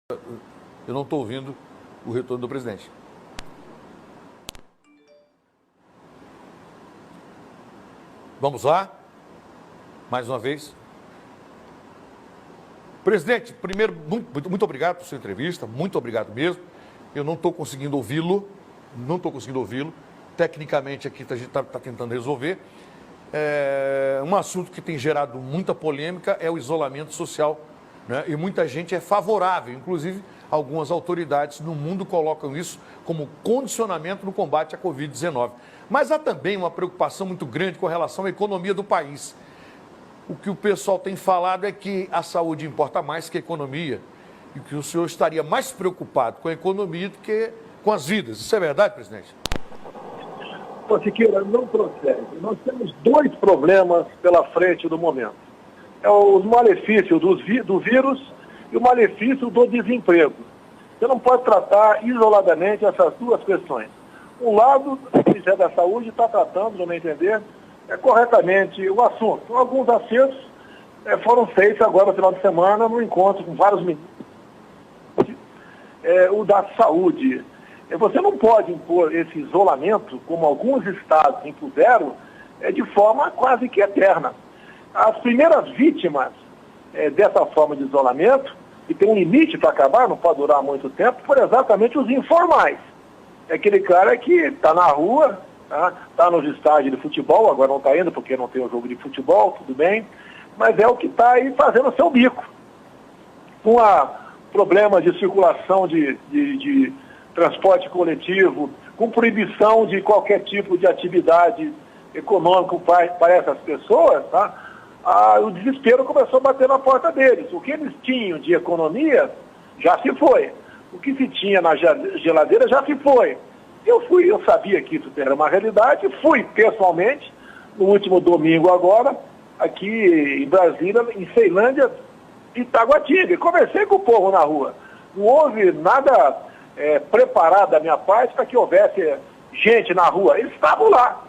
Eu não estou ouvindo o retorno do presidente. Vamos lá? Mais uma vez. Presidente, primeiro, muito obrigado por sua entrevista, muito obrigado mesmo. Eu não estou conseguindo ouvi-lo, Tecnicamente aqui a gente está tentando resolver. Um assunto que tem gerado muita polêmica é o isolamento social, né? E muita gente é favorável, inclusive algumas autoridades no mundo colocam isso como condicionamento no combate à Covid-19. Mas há também uma preocupação muito grande com relação à economia do país. O que o pessoal tem falado é que a saúde importa mais que a economia e que o senhor estaria mais preocupado com a economia do que com as vidas. Isso é verdade, presidente? Siqueira, não procede. Nós temos dois problemas pela frente do momento. É os malefícios do vírus e o malefício do desemprego. Você não pode tratar isoladamente essas duas questões. Um lado, o Ministério da Saúde está tratando, no meu entender, corretamente o assunto. Alguns acertos foram feitos agora no final de semana, no encontro com vários ministros. O da saúde. Você não pode impor esse isolamento, como alguns estados impuseram, de forma quase que eterna. As primeiras vítimas dessa forma de isolamento, e tem um limite para acabar, não pode durar muito tempo, foram exatamente os informais. É aquele cara que está na rua, está nos estádios de futebol, agora não está indo porque não tem o jogo de futebol, tudo bem, mas é o que está aí fazendo o seu bico. Com problemas de circulação de transporte coletivo, com proibição de qualquer tipo de atividade econômica para essas pessoas, o desespero começou a bater na porta deles. O que eles tinham de economia já se foi. O que se tinha na geladeira já se foi. Eu sabia que isso era uma realidade, fui pessoalmente, no último domingo agora, aqui em Brasília, em Ceilândia, Itaguatinga, e conversei com o povo na rua. Não houve nada preparado da minha parte para que houvesse gente na rua. Eles estavam lá.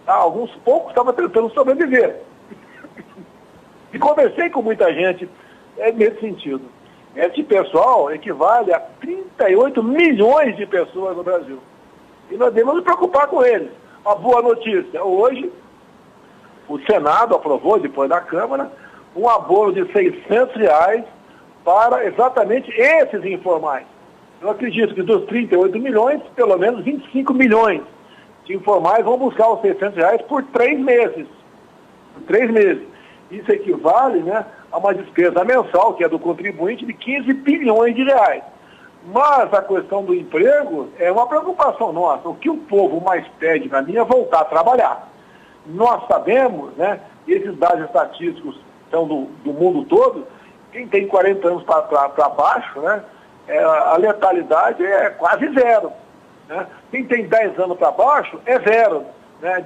Alguns poucos estavam tentando sobreviver. E conversei com muita gente nesse sentido. Esse pessoal equivale a 38 milhões de pessoas no Brasil. E nós devemos nos preocupar com eles. Uma boa notícia. Hoje, o Senado aprovou, depois da Câmara, um abono de R$600 para exatamente esses informais. Eu acredito que dos 38 milhões, pelo menos 25 milhões de informais vão buscar os R$600 por 3 meses. Por 3 meses. Isso equivale, a uma despesa mensal, que é do contribuinte, de 15 bilhões de reais. Mas a questão do emprego é uma preocupação nossa. O que o povo mais pede para mim é voltar a trabalhar. Nós sabemos, esses dados estatísticos são do mundo todo, quem tem 40 anos para baixo, a letalidade é quase zero. Quem tem 10 anos para baixo é zero.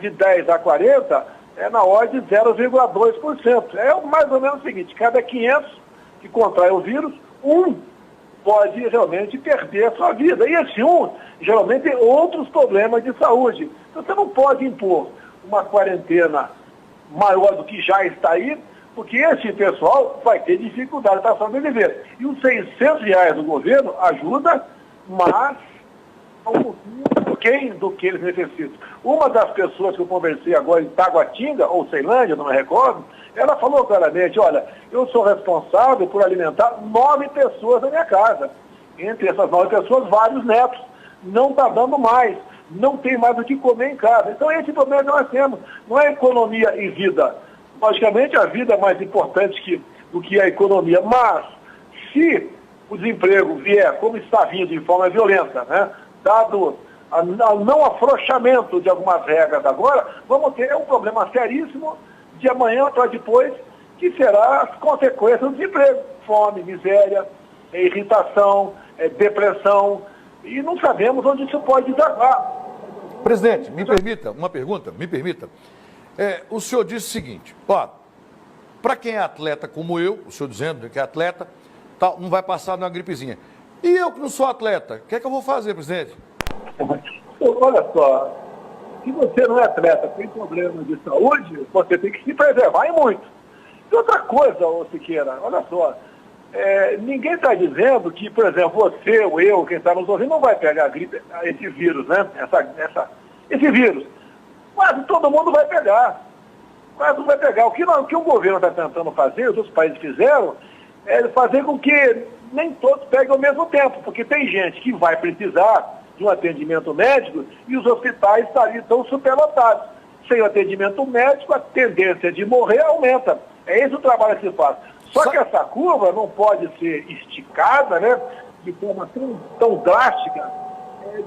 De 10 a 40 é na ordem de 0,2%. É mais ou menos o seguinte, cada 500 que contrai o vírus, um pode realmente perder a sua vida. E esse geralmente tem outros problemas de saúde. Então você não pode impor uma quarentena maior do que já está aí, porque esse pessoal vai ter dificuldade para sobreviver. E os R$600 do governo ajuda, mas um pouquinho do que eles necessitam. Uma das pessoas que eu conversei agora em Taguatinga, ou Ceilândia, não me recordo, ela falou claramente, olha, eu sou responsável por alimentar 9 pessoas na minha casa. Entre essas 9 pessoas, vários netos. Não está dando mais. Não tem mais o que comer em casa. Então esse problema que nós temos. Não é economia e vida. Logicamente a vida é mais importante do que a economia. Mas se o desemprego vier como está vindo de forma violenta, dado ao não afrouxamento de algumas regras agora, vamos ter um problema seríssimo de amanhã para depois, que será as consequências do desemprego. Fome, miséria, irritação, depressão, e não sabemos onde isso pode desaguar. Presidente, me permita uma pergunta, o senhor disse o seguinte, para quem é atleta como eu, o senhor dizendo que é atleta, não vai passar numa gripezinha. E eu que não sou atleta, o que é que eu vou fazer, presidente? Olha só, se você não é atleta, tem problema de saúde, você tem que se preservar e muito. E outra coisa, Siqueira, olha só, ninguém está dizendo que, por exemplo, você ou eu, quem está nos ouvindo, não vai pegar a gripe, esse vírus, né? Esse vírus. Quase todo mundo vai pegar. Quase não vai pegar. O que o governo está tentando fazer, os outros países fizeram, é fazer com que nem todos peguem ao mesmo tempo, porque tem gente que vai precisar de um atendimento médico e os hospitais estão superlotados. Sem o atendimento médico, a tendência de morrer aumenta. É esse o trabalho que se faz. Só que essa curva não pode ser esticada, né, de forma tão drástica,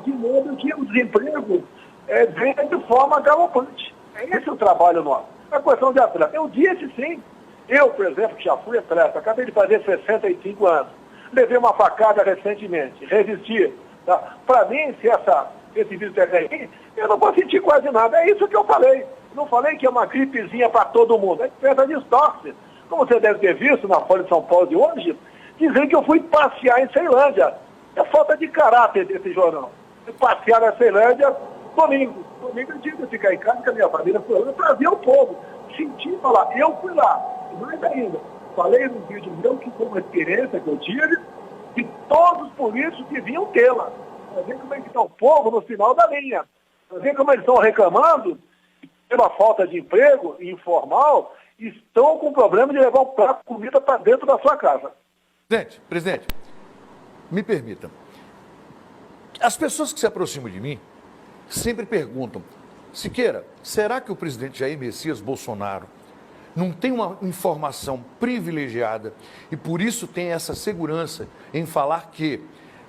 de modo que o desemprego venha de forma galopante. É esse o trabalho nosso. A questão de atleta. Eu disse sim. Eu, por exemplo, que já fui atleta, acabei de fazer 65 anos. Levei uma facada recentemente, resisti. Tá? Para mim, se esse vírus pegar em mim, eu não vou sentir quase nada. É isso que eu falei. Não falei que é uma gripezinha para todo mundo. A empresa distorce. Como você deve ter visto na Folha de São Paulo de hoje, dizendo que eu fui passear em Ceilândia. É falta de caráter desse jornal. Fui passear na Ceilândia domingo. Domingo eu tive que ficar em casa com a minha família para ver o povo. Sentir falar. Eu fui lá. E mais ainda, falei no vídeo meu que foi uma experiência que eu tive e todos os políticos deviam tê-la. Para ver como é que está o povo no final da linha. Para ver como eles estão reclamando pela falta de emprego informal, estão com problema de levar um prato de comida para dentro da sua casa. Presidente, me permita. As pessoas que se aproximam de mim sempre perguntam: Siqueira, será que o presidente Jair Messias Bolsonaro não tem uma informação privilegiada e por isso tem essa segurança em falar que,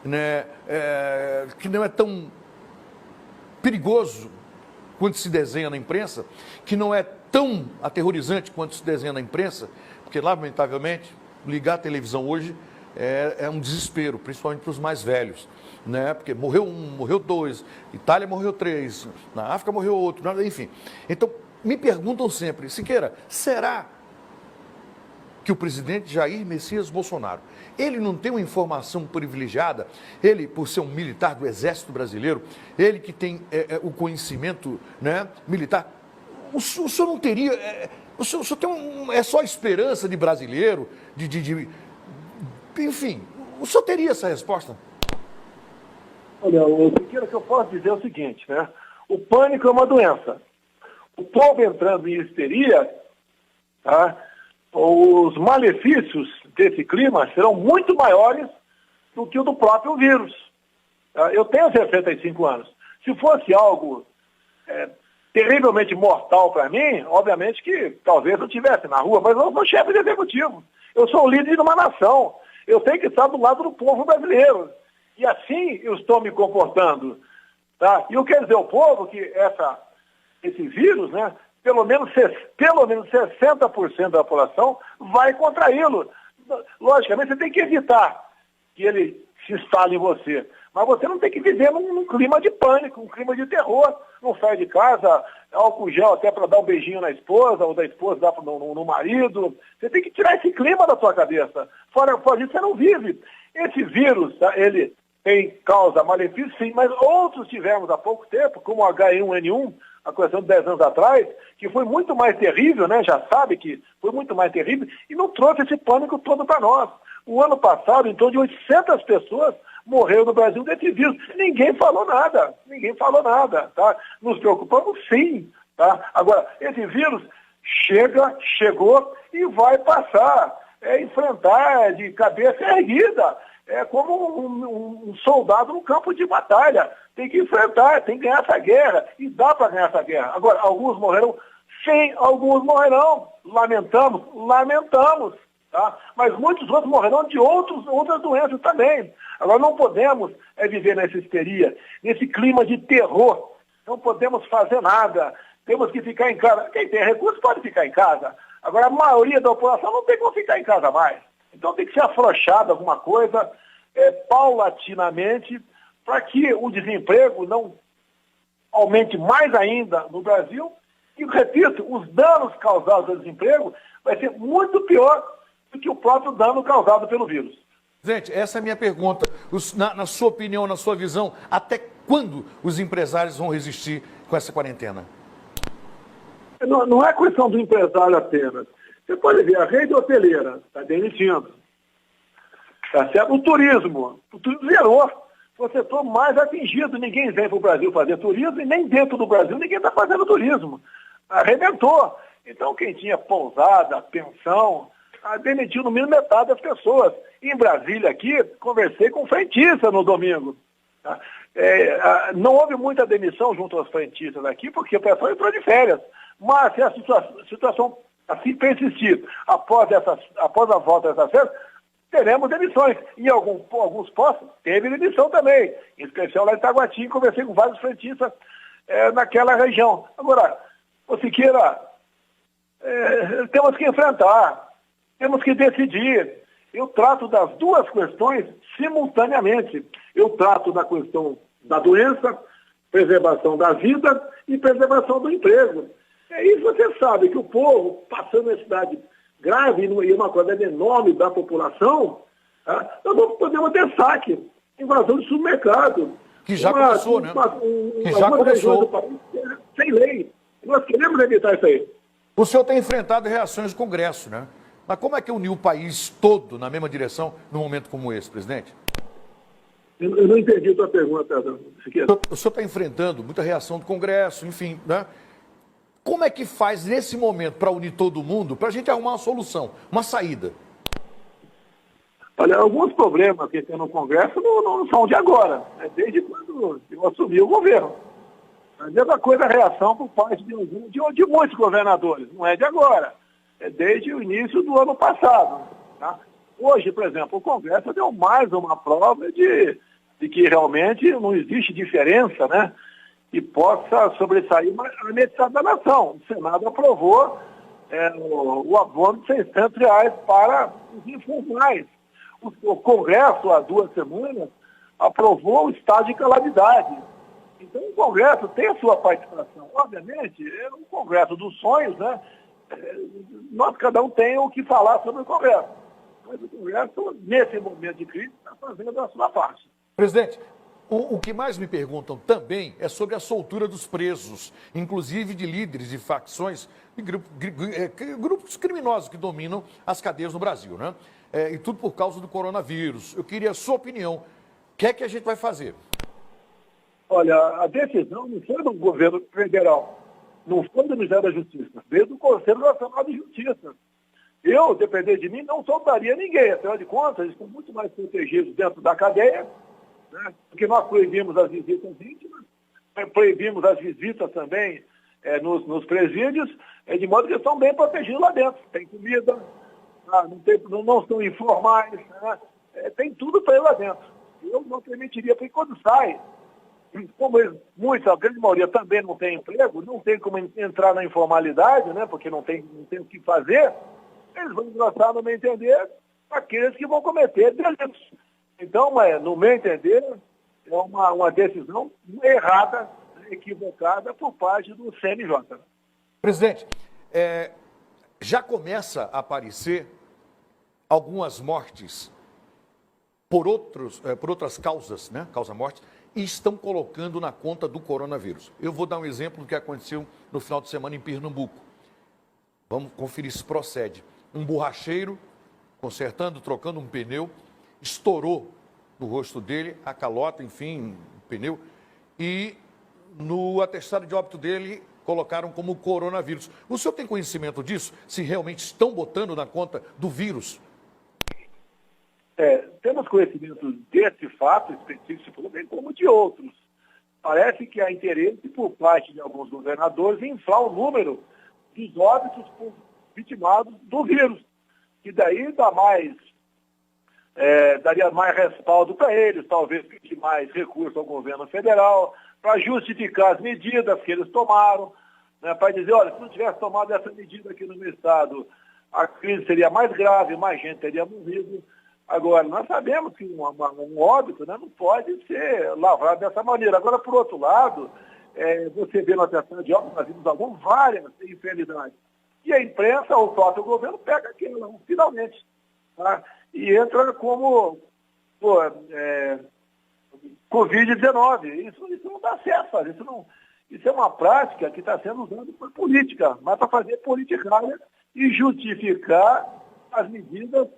né, que não é tão perigoso quanto se desenha na imprensa, que não é tão aterrorizante quanto se desenha na imprensa, porque, lamentavelmente, ligar a televisão hoje é um desespero, principalmente para os mais velhos, né? Porque morreu um, morreu dois, Itália morreu três, na África morreu outro, nada, enfim. Então, me perguntam sempre: Siqueira, será que o presidente Jair Messias Bolsonaro, ele não tem uma informação privilegiada, ele, por ser um militar do Exército Brasileiro, ele que tem o conhecimento, né, militar, o senhor não teria, o senhor tem é só esperança de brasileiro, enfim, o senhor teria essa resposta? Olha, o que eu posso dizer é o seguinte, né? O pânico é uma doença. O povo entrando em histeria, tá? Os malefícios desse clima serão muito maiores do que o do próprio vírus. Tá? Eu tenho 65 anos. Se fosse algo terrivelmente mortal para mim, obviamente que talvez eu estivesse na rua, mas eu sou chefe de executivo. Eu sou o líder de uma nação. Eu tenho que estar do lado do povo brasileiro. E assim eu estou me comportando. Tá? E eu quero dizer ao povo que esse vírus, né, pelo menos 60% da população vai contraí-lo. Logicamente, você tem que evitar que ele se instale em você. Mas você não tem que viver num clima de pânico, um clima de terror. Não sai de casa, álcool gel até para dar um beijinho na esposa, ou da esposa dar no marido. Você tem que tirar esse clima da sua cabeça. Fora disso, você não vive. Esse vírus, tá, ele tem causa malefício, sim, mas outros tivemos há pouco tempo, como o H1N1, a questão de 10 anos atrás, que foi muito mais terrível, né? Já sabe que foi muito mais terrível, e não trouxe esse pânico todo para nós. O ano passado, em torno de 800 pessoas morreram no Brasil desse vírus. Ninguém falou nada, tá? Nos preocupamos sim, tá? Agora, esse vírus chegou e vai passar. Enfrentar de cabeça erguida. É como um soldado no campo de batalha. Tem que enfrentar, tem que ganhar essa guerra. E dá para ganhar essa guerra. Agora, alguns morrerão? Sim, alguns morrerão. Lamentamos. Tá? Mas muitos outros morrerão de outras doenças também. Agora, não podemos viver nessa histeria, nesse clima de terror. Não podemos fazer nada. Temos que ficar em casa. Quem tem recursos pode ficar em casa. Agora, a maioria da população não tem como ficar em casa mais. Então tem que ser afrouxado alguma coisa, paulatinamente, para que o desemprego não aumente mais ainda no Brasil. E, repito, os danos causados pelo desemprego vai ser muito pior do que o próprio dano causado pelo vírus. Gente, essa é a minha pergunta. Na sua opinião, na sua visão, até quando os empresários vão resistir com essa quarentena? Não é questão do empresário apenas. Você pode ver, a rede hoteleira está demitindo. Tá certo? O turismo zerou. Foi o setor mais atingido. Ninguém vem para o Brasil fazer turismo e nem dentro do Brasil ninguém está fazendo turismo. Arrebentou. Então, quem tinha pousada, pensão, demitiu no mínimo metade das pessoas. Em Brasília, aqui, conversei com frentista no domingo. Tá? Não houve muita demissão junto aos frentistas aqui, porque o pessoal entrou de férias. Mas se a situação assim persistir após a volta dessas férias, teremos demissões. Em alguns postos, teve demissão também. Em especial lá em Itaguatinga, conversei com vários frentistas naquela região. Agora, o Siqueira, temos que enfrentar, temos que decidir. Eu trato das duas questões simultaneamente. Eu trato da questão da doença, preservação da vida e preservação do emprego. E você sabe que o povo, passando necessidade grave e uma quantidade enorme da população, nós não podemos ter saque, invasão de supermercado. Que já começou, né? Que já começou. Do país, sem lei. Nós queremos evitar isso aí. O senhor tem enfrentado reações do Congresso, né? Mas como é que uniu o país todo na mesma direção num momento como esse, presidente? Eu não entendi a tua pergunta, Siqueira. O senhor está enfrentando muita reação do Congresso, enfim, né? Como é que faz nesse momento para unir todo mundo, para a gente arrumar uma solução, uma saída? Olha, alguns problemas que tem no Congresso não são de agora. É desde quando eu assumi o governo. A mesma coisa a reação por parte de muitos governadores. Não é de agora. É desde o início do ano passado. Tá? Hoje, por exemplo, o Congresso deu mais uma prova de que realmente não existe diferença, né? Que possa sobressair a necessidade da nação. O Senado aprovou o abono de R$ 600 para os informais. O Congresso, há 2 semanas, aprovou o estado de calamidade. Então, o Congresso tem a sua participação. Obviamente, é um Congresso dos sonhos, né? Nós, cada um tem o que falar sobre o Congresso. Mas o Congresso, nesse momento de crise, está fazendo a sua parte. Presidente, o que mais me perguntam também é sobre a soltura dos presos, inclusive de líderes de facções e grupos criminosos que dominam as cadeias no Brasil, né? E tudo por causa do coronavírus. Eu queria a sua opinião. O que é que a gente vai fazer? Olha, a decisão não foi do governo federal, não foi do Ministério da Justiça, veio do Conselho Nacional de Justiça. Eu, depender de mim, não soltaria ninguém. Afinal de contas, eles estão muito mais protegidos dentro da cadeia, né? Porque nós proibimos as visitas íntimas, proibimos as visitas também nos presídios, de modo que eles estão bem protegidos lá dentro. Tem comida, não estão informais, né? Tem tudo para ir lá dentro. Eu não permitiria, porque quando sai, como muitos, a grande maioria também não tem emprego, não tem como entrar na informalidade, né? Porque não tem o que fazer, eles vão engrossar, no meu entender, aqueles que vão cometer delitos. Então, no meu entender, é uma decisão errada, equivocada por parte do CNJ. Presidente, já começa a aparecer algumas mortes por outras causas, né? Causa-morte, e estão colocando na conta do coronavírus. Eu vou dar um exemplo do que aconteceu no final de semana em Pernambuco. Vamos conferir se procede. Um borracheiro, trocando um pneu, estourou no rosto dele, a calota, enfim, o pneu, e no atestado de óbito dele colocaram como coronavírus. O senhor tem conhecimento disso? Se realmente estão botando na conta do vírus? Temos conhecimento desse fato específico, bem como de outros. Parece que há interesse por parte de alguns governadores em inflar o número dos óbitos vitimados do vírus, que daí daria mais respaldo para eles, talvez pedir mais recurso ao governo federal, para justificar as medidas que eles tomaram, né, para dizer, olha, se não tivesse tomado essa medida aqui no meu estado, a crise seria mais grave, mais gente teria morrido. Agora, nós sabemos que um óbito, né, não pode ser lavrado dessa maneira. Agora, por outro lado, você vê no atestado de óbito, nós vimos várias infidelidades. E a imprensa, o próprio governo, pega aquilo, finalmente. Tá? E entra como Covid-19. Isso não dá certo fazer. Isso é uma prática que está sendo usada por política, mas para fazer politicagem e justificar as medidas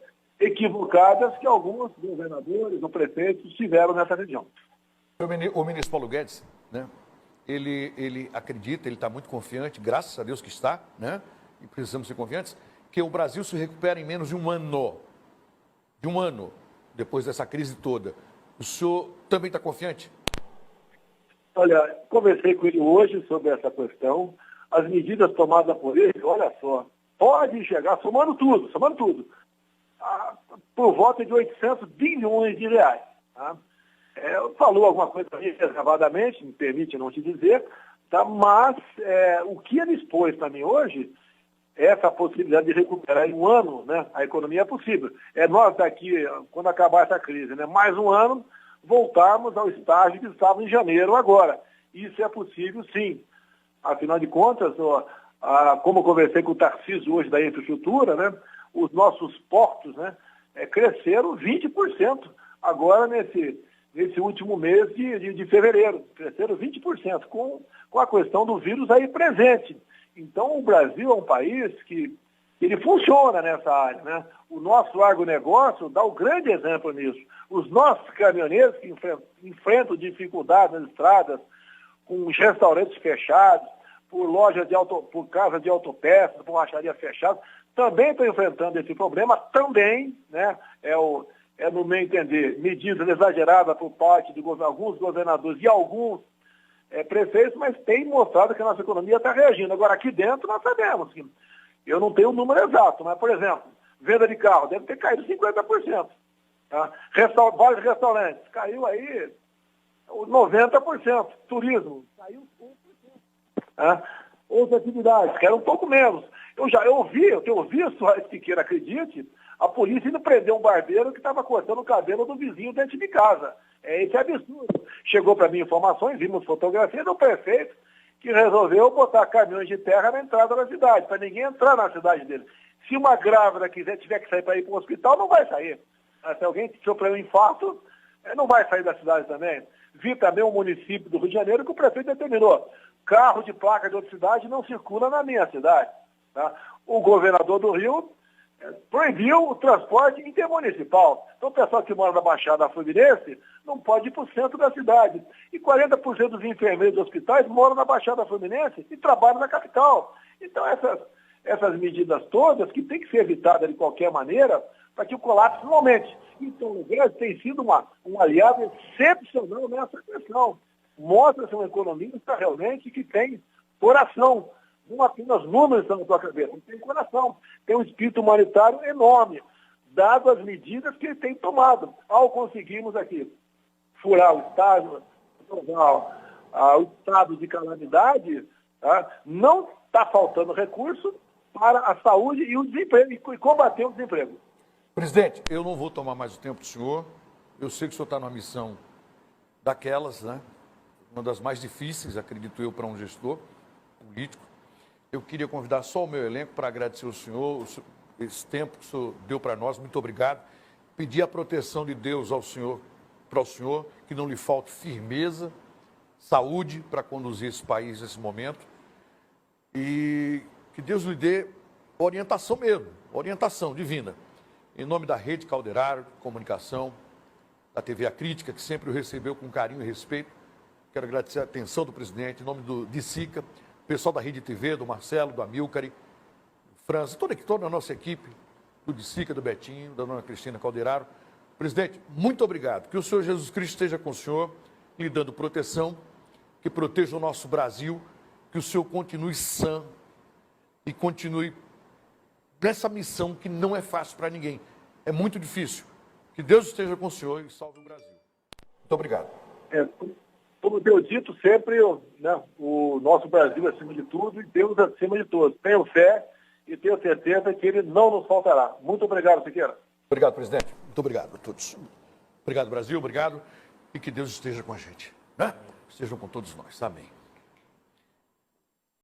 equivocadas que alguns governadores ou prefeitos tiveram nessa região. O ministro Paulo Guedes, né? Ele acredita, ele está muito confiante, graças a Deus que está, né? E precisamos ser confiantes, que o Brasil se recupera em menos de um ano. De um ano, depois dessa crise toda. O senhor também está confiante? Olha, conversei com ele hoje sobre essa questão. As medidas tomadas por ele, olha só, pode chegar, somando tudo, por volta de 800 bilhões de reais. Tá? Falou alguma coisa reservadamente, me permite não te dizer, tá? Mas o que ele expôs para mim hoje, essa possibilidade de recuperar em um ano, né, a economia é possível. Nós daqui, quando acabar essa crise, né, mais um ano, voltarmos ao estágio que estava em janeiro agora. Isso é possível, sim. Afinal de contas, como eu conversei com o Tarcísio hoje da infraestrutura, né, os nossos portos, né, cresceram 20% agora nesse último mês de fevereiro. Cresceram 20% com a questão do vírus aí presente. Então, o Brasil é um país que ele funciona nessa área, né? O nosso agronegócio dá um grande exemplo nisso. Os nossos caminhoneiros que enfrentam dificuldades nas estradas, com os restaurantes fechados, por casa de autopeças, por racharia fechada, também estão enfrentando esse problema, também, né? No meu entender, medidas exageradas por parte de alguns governadores e alguns prefeitos, mas tem mostrado que a nossa economia está reagindo. Agora, aqui dentro, nós sabemos que eu não tenho o número exato, mas, por exemplo, venda de carro deve ter caído 50%. Tá? Vários restaurantes, caiu aí 90%. Turismo, caiu 1%. Tá? Outras atividades, que eram um pouco menos. Eu ouvi, Siqueira, acredite, a polícia indo prender um barbeiro que estava cortando o cabelo do vizinho dentro de casa. Esse é absurdo. Chegou para mim informações, vimos fotografias do prefeito que resolveu botar caminhões de terra na entrada da cidade, para ninguém entrar na cidade dele. Se uma grávida tiver que sair para ir para o hospital, não vai sair. Se alguém sofreu um infarto, não vai sair da cidade também. Vi também um município do Rio de Janeiro que o prefeito determinou. Carro de placa de outra cidade não circula na minha cidade. Tá? O governador do Rio proibiu o transporte intermunicipal. Então o pessoal que mora na Baixada Fluminense não pode ir para o centro da cidade. E 40% dos enfermeiros dos hospitais moram na Baixada Fluminense e trabalham na capital. Então essas medidas todas que têm que ser evitadas de qualquer maneira para que o colapso não aumente. Então o Guedes tem sido um aliado excepcional nessa questão. Mostra-se uma economista realmente que tem coração. Não apenas números estão na sua cabeça, tem coração, tem um espírito humanitário enorme, dado as medidas que ele tem tomado. Ao conseguirmos aqui furar o estado de calamidade, tá? Não está faltando recurso para a saúde e o desemprego, e combater o desemprego. Presidente, eu não vou tomar mais o tempo do senhor. Eu sei que o senhor está numa missão daquelas, né? Uma das mais difíceis, acredito eu, para um gestor político. Eu queria convidar só o meu elenco para agradecer ao senhor, esse tempo que o senhor deu para nós, muito obrigado. Pedir a proteção de Deus para o senhor, que não lhe falte firmeza, saúde para conduzir esse país nesse momento. E que Deus lhe dê orientação mesmo, orientação divina. Em nome da Rede Calderaro de Comunicação, da TV A Crítica, que sempre o recebeu com carinho e respeito, quero agradecer a atenção do presidente, em nome do DICICA, pessoal da Rede TV, do Marcelo, do Amilcare, do França, toda a nossa equipe, do DICICA, do Betinho, da dona Cristina Calderaro. Presidente, muito obrigado. Que o Senhor Jesus Cristo esteja com o senhor, lhe dando proteção, que proteja o nosso Brasil, que o senhor continue sã e continue nessa missão que não é fácil para ninguém. É muito difícil. Que Deus esteja com o senhor e salve o Brasil. Muito obrigado. Como eu tenho dito sempre, né, o nosso Brasil acima de tudo e Deus acima de todos. Tenho fé e tenho certeza que ele não nos faltará. Muito obrigado, Siqueira. Obrigado, presidente. Muito obrigado a todos. Obrigado, Brasil. Obrigado. E que Deus esteja com a gente, né? Estejam com todos nós. Amém.